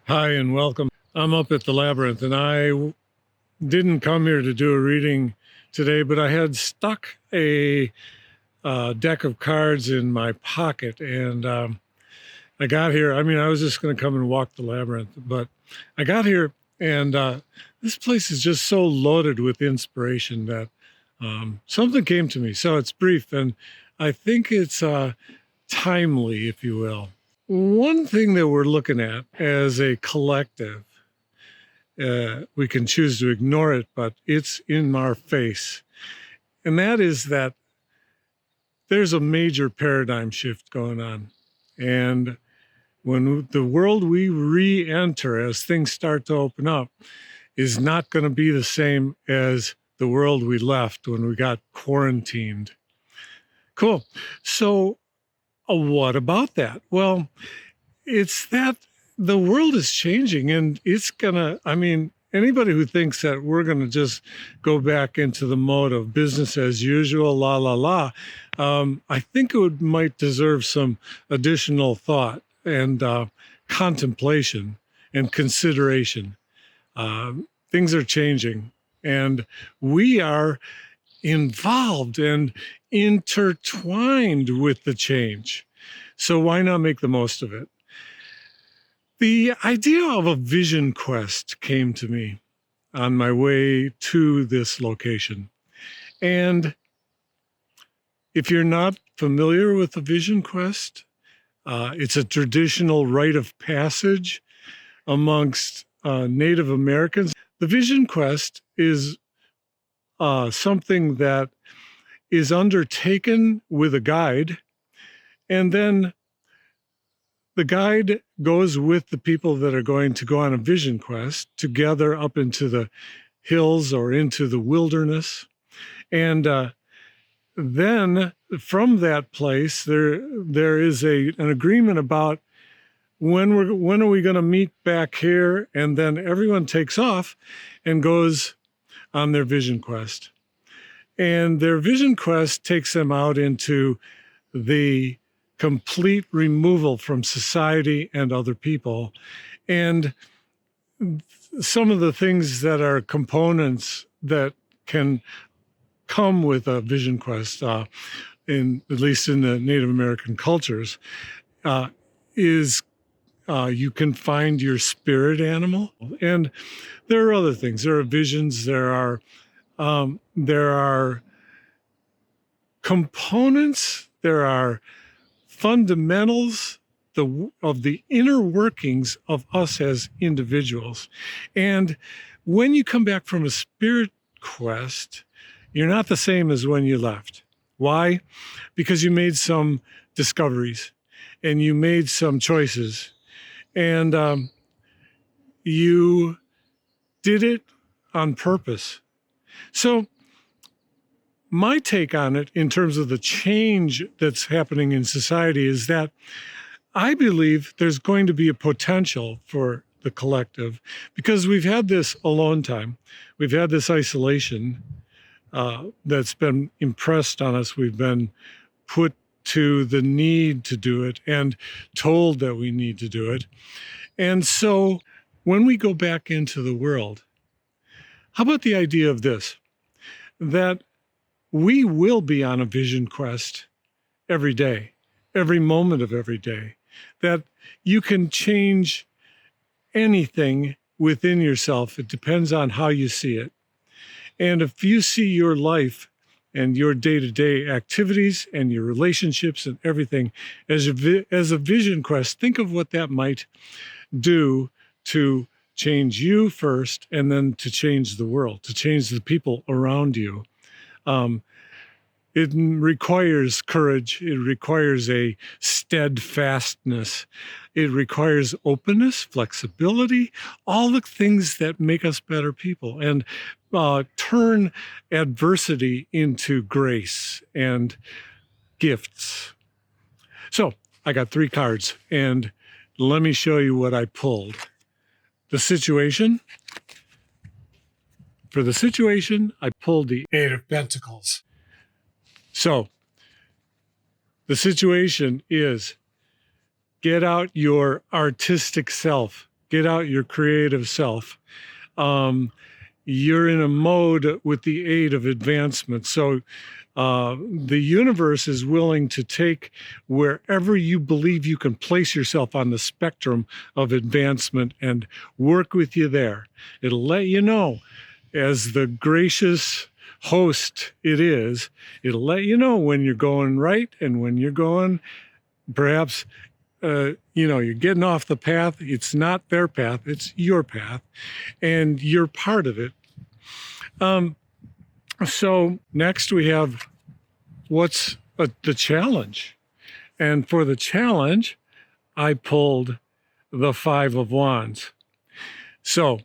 Hi and welcome. I'm up at the Labyrinth and I didn't come here to do a reading today, but I had stuck a deck of cards in my pocket and I got here. I mean, I was just going to come and walk the Labyrinth, but I got here and this place is just so loaded with inspiration that something came to me. So it's brief and I think it's timely, if you will. One thing that we're looking at as a collective, we can choose to ignore it, but it's in our face. And that is that there's a major paradigm shift going on. And when the world we re-enter as things start to open up is not going to be the same as the world we left when we got quarantined. Cool. So what about that? Well, it's that the world is changing and it's gonna, I mean, anybody who thinks that we're gonna just go back into the mode of business as usual, la, la, la, I think it might deserve some additional thought and contemplation and consideration. Things are changing and we are involved and intertwined with the change. So why not make the most of it? The idea of a vision quest came to me on my way to this location. And if you're not familiar with the vision quest, it's a traditional rite of passage amongst Native Americans. The vision quest is something that is undertaken with a guide, and then the guide goes with the people that are going to go on a vision quest together up into the hills or into the wilderness. And then from that place, there is an agreement about when are we going to meet back here, and then everyone takes off and goes on their vision quest. And their vision quest takes them out into the complete removal from society and other people. And some of the things that are components that can come with a vision quest, at least in the Native American cultures, is you can find your spirit animal. And there are other things. There are visions. There are components. There are fundamentals of the inner workings of us as individuals. And when you come back from a spirit quest, you're not the same as when you left. Why? Because you made some discoveries and you made some choices and you did it on purpose. So my take on it in terms of the change that's happening in society is that I believe there's going to be a potential for the collective because we've had this alone time. We've had this isolation that's been impressed on us. We've been put to the need to do it and told that we need to do it. And so when we go back into the world, how about the idea of this, that we will be on a vision quest every day, every moment of every day, that you can change anything within yourself. It depends on how you see it. And if you see your life and your day-to-day activities and your relationships and everything as a vision quest, think of what that might do to change you first and then to change the world, to change the people around you. It requires courage. It requires a steadfastness. It requires openness, flexibility, all the things that make us better people and turn adversity into grace and gifts. So I got 3 cards and let me show you what I pulled. The situation. For the situation, I pulled the 8 of Pentacles. So the situation is get out your artistic self, get out your creative self. You're in a mode with the aid of advancement. So the universe is willing to take wherever you believe you can place yourself on the spectrum of advancement and work with you there. It'll let you know, as the gracious host it is, it'll let you know when you're going right and when you're going perhaps you're getting off the path. It's not their path, it's your path, and you're part of it. So next we have what's the challenge. And for the challenge, I pulled the Five of Wands. So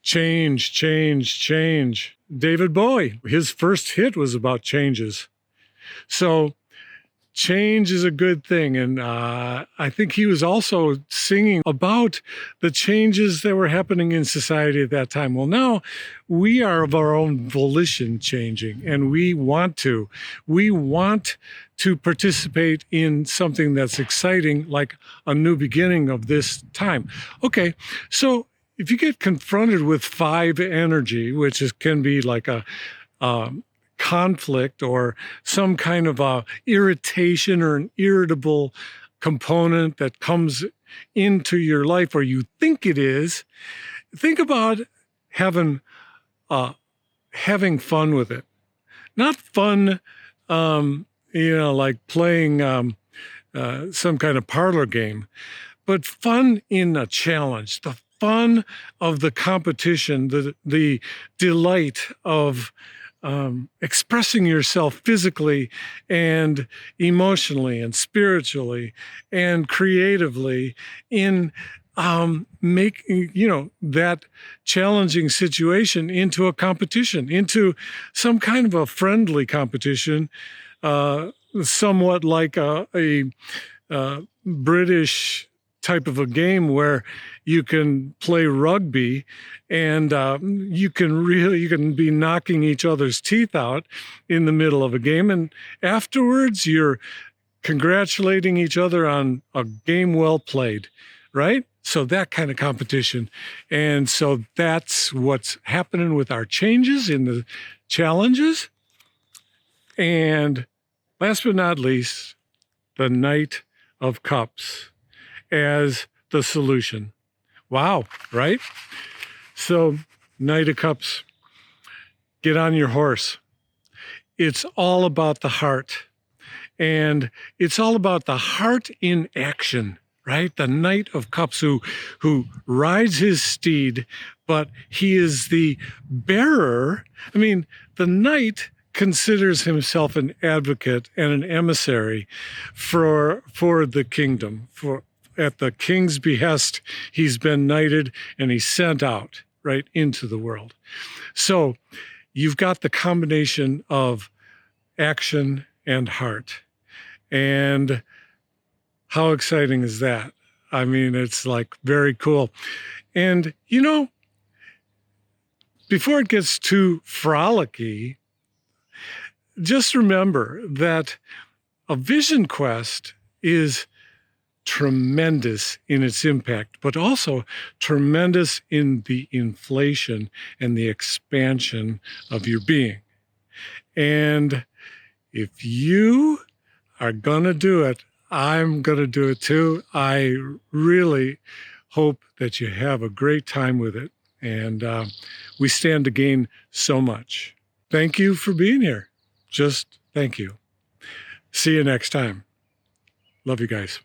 change, change, change. David Bowie, his first hit was about changes. So change is a good thing. And I think he was also singing about the changes that were happening in society at that time. Well, now we are of our own volition changing, and we want to. We want to participate in something that's exciting, like a new beginning of this time. Okay, so if you get confronted with 5 energy, which can be like a conflict or some kind of a irritation or an irritable component that comes into your life, or you think it is, think about having fun with it. Not fun, like playing some kind of parlor game, but fun in a challenge, the fun of the competition, the delight of expressing yourself physically and emotionally and spiritually and creatively in making, that challenging situation into a competition, into some kind of a friendly competition, somewhat like a British type of a game where you can play rugby and you can be knocking each other's teeth out in the middle of a game, and afterwards you're congratulating each other on a game well played, right? So that kind of competition. And so that's what's happening with our changes in the challenges. And last but not least, the Knight of Cups as the solution. Wow, right? So, Knight of Cups, get on your horse. It's all about the heart. And it's all about the heart in action, right? The Knight of Cups who rides his steed, but he is the bearer. I mean, the knight considers himself an advocate and an emissary for the kingdom. At the king's behest, he's been knighted and he's sent out right into the world. So you've got the combination of action and heart. And how exciting is that? I mean, it's like very cool. And, before it gets too frolicky, just remember that a vision quest is tremendous in its impact, but also tremendous in the inflation and the expansion of your being. And if you are going to do it, I'm going to do it too. I really hope that you have a great time with it. And we stand to gain so much. Thank you for being here. Just thank you. See you next time. Love you guys.